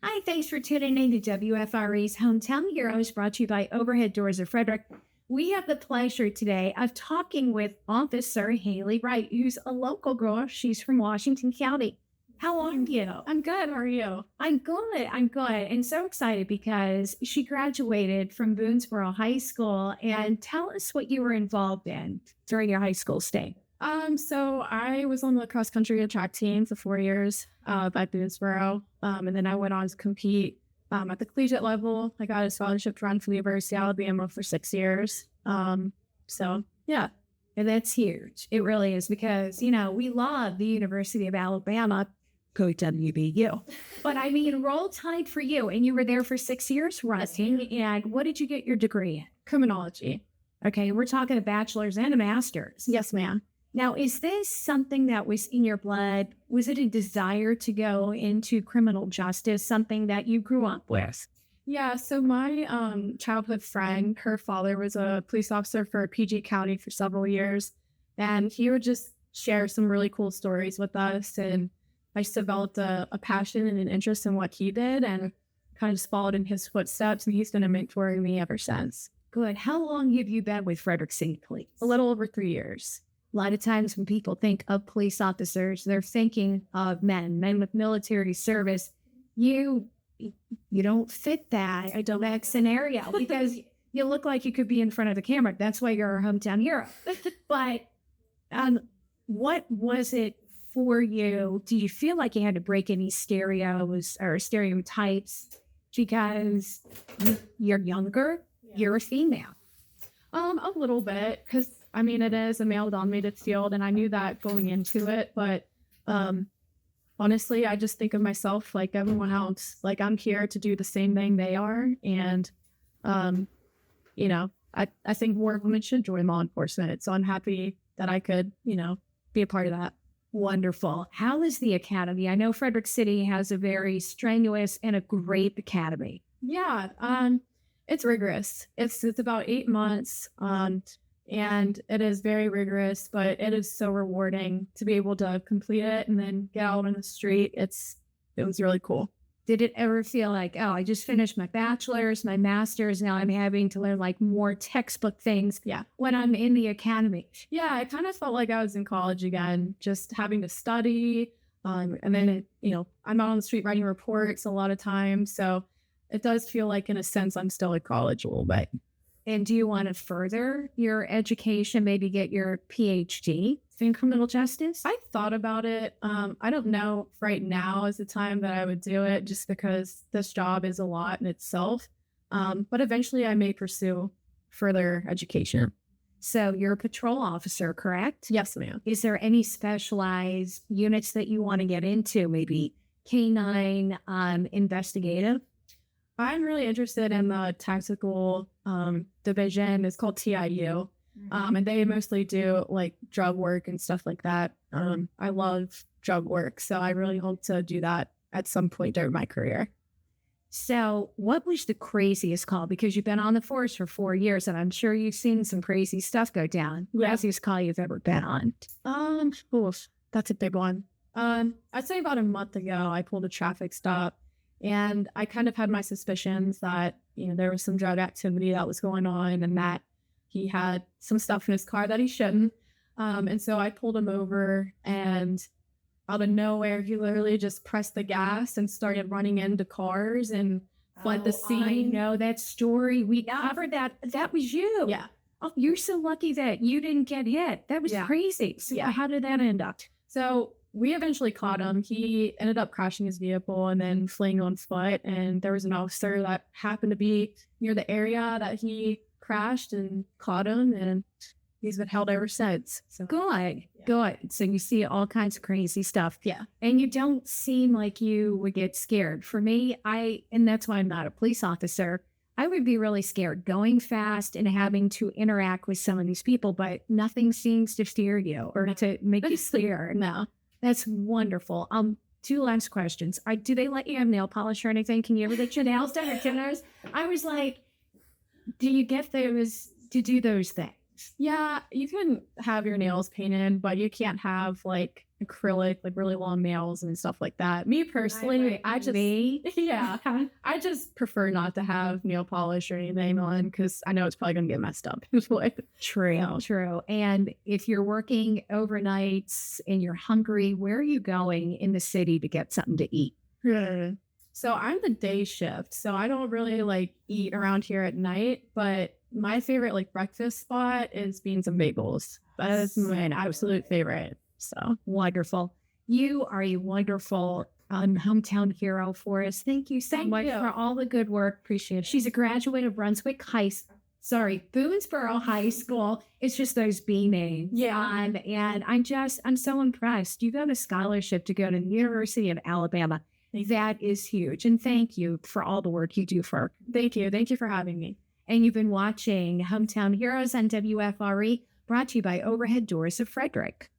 Hi, thanks for tuning in to WFRE's Hometown Heroes, brought to you by Overhead Doors of Frederick. We have the pleasure today of talking with Officer Haley Wright, who's a local girl. She's from Washington County. How are you? I'm good. How are you? I'm good. I'm good. And so excited because she graduated from Boonesboro High School. And tell us what you were involved in during your high school stay. So I was on the cross country and track team for 4 years at Boonesboro. And then I went on to compete at the collegiate level. I got a scholarship to run for the University of Alabama for 6 years. So yeah. And that's huge. It really is because, you know, we love the University of Alabama. Go WBU. But I mean, roll tide for you. And you were there for 6 years running. And what did you get your degree in? Criminology. Okay, we're talking a bachelor's and a master's. Yes, ma'am. Now, is this something that was in your blood? Was it a desire to go into criminal justice, something that you grew up with? Yeah, so my childhood friend, her father was a police officer for PG County for several years, and he would just share some really cool stories with us, and I just developed a passion and an interest in what he did, and kind of just followed in his footsteps, and he's been mentoring me ever since. Good. How long have you been with Frederick City Police? A little over 3 years. A lot of times when people think of police officers, they're thinking of men with military service. You don't fit that scenario because you look like you could be in front of the camera. That's why you're a hometown hero. But what was it for you? Do you feel like you had to break any stereos or stereotypes because you're younger? Yeah. You're a female. A little bit, because I mean, it is a male-dominated field, and I knew that going into it. But honestly, I just think of myself like everyone else. Like, I'm here to do the same thing they are, and you know, I think more women should join law enforcement. So I'm happy that I could, be a part of that. Wonderful. How is the academy? I know Frederick City has a very strenuous and a great academy. Yeah, it's rigorous. It's about 8 months. And it is very rigorous, but it is so rewarding to be able to complete it and then get out on the street. It was really cool. Did it ever feel like, oh, I just finished my bachelor's, my master's, now I'm having to learn like more textbook things when I'm in the academy? Yeah, I kind of felt like I was in college again, just having to study. And then, I'm out on the street writing reports a lot of times. So it does feel like, in a sense, I'm still at college a little bit. And do you want to further your education, maybe get your PhD in criminal justice? I thought about it. I don't know if right now is the time that I would do it, just because this job is a lot in itself. But eventually I may pursue further education. So you're a patrol officer, correct? Yes, ma'am. Is there any specialized units that you want to get into? Maybe canine, investigative? I'm really interested in the tactical division. It's called TIU. And they mostly do like drug work and stuff like that. I love drug work, so I really hope to do that at some point during my career. So what was the craziest call? Because you've been on the force for 4 years, and I'm sure you've seen some crazy stuff go down. Yeah. Craziest call you've ever been on? That's a big one. I'd say about a month ago, I pulled a traffic stop. And I kind of had my suspicions that, there was some drug activity that was going on and that he had some stuff in his car that he shouldn't. And so I pulled him over, and out of nowhere, he literally just pressed the gas and started running into cars and fled the scene. I know that story. We covered that. That was you. Yeah. Oh, you're so lucky that you didn't get hit. That was crazy. So how did that end up? So we eventually caught him. He ended up crashing his vehicle and then fleeing on foot. And there was an officer that happened to be near the area that he crashed and caught him. And he's been held ever since. So good. So you see all kinds of crazy stuff. Yeah. And you don't seem like you would get scared. For me, and that's why I'm not a police officer, I would be really scared going fast and having to interact with some of these people, but nothing seems to steer you or to make you scared. No. That's wonderful. 2 last questions. Do they let you have nail polish or anything? Can you ever get your nails done or toenails? I was like, do you get those to do those things? Yeah, you can have your nails painted, but you can't have like acrylic, like really long nails and stuff like that. Me personally, I just yeah, I just prefer not to have nail polish or anything on because I know it's probably gonna get messed up. True, true. And if you're working overnights and you're hungry, where are you going in the city to get something to eat? So I'm the day shift, so I don't really like eat around here at night, but my favorite like breakfast spot is beans and bagels. That is my absolute favorite. So Wonderful. You are a wonderful hometown hero for us. Thank you so much for all the good work. Appreciate it. She's a graduate of Boonesboro High School. It's just those B names. Yeah. And I'm so impressed. You got a scholarship to go to the University of Alabama. That is huge. And thank you for all the work you do for. Thank you. Thank you for having me. And you've been watching Hometown Heroes on WFRE, brought to you by Overhead Doors of Frederick.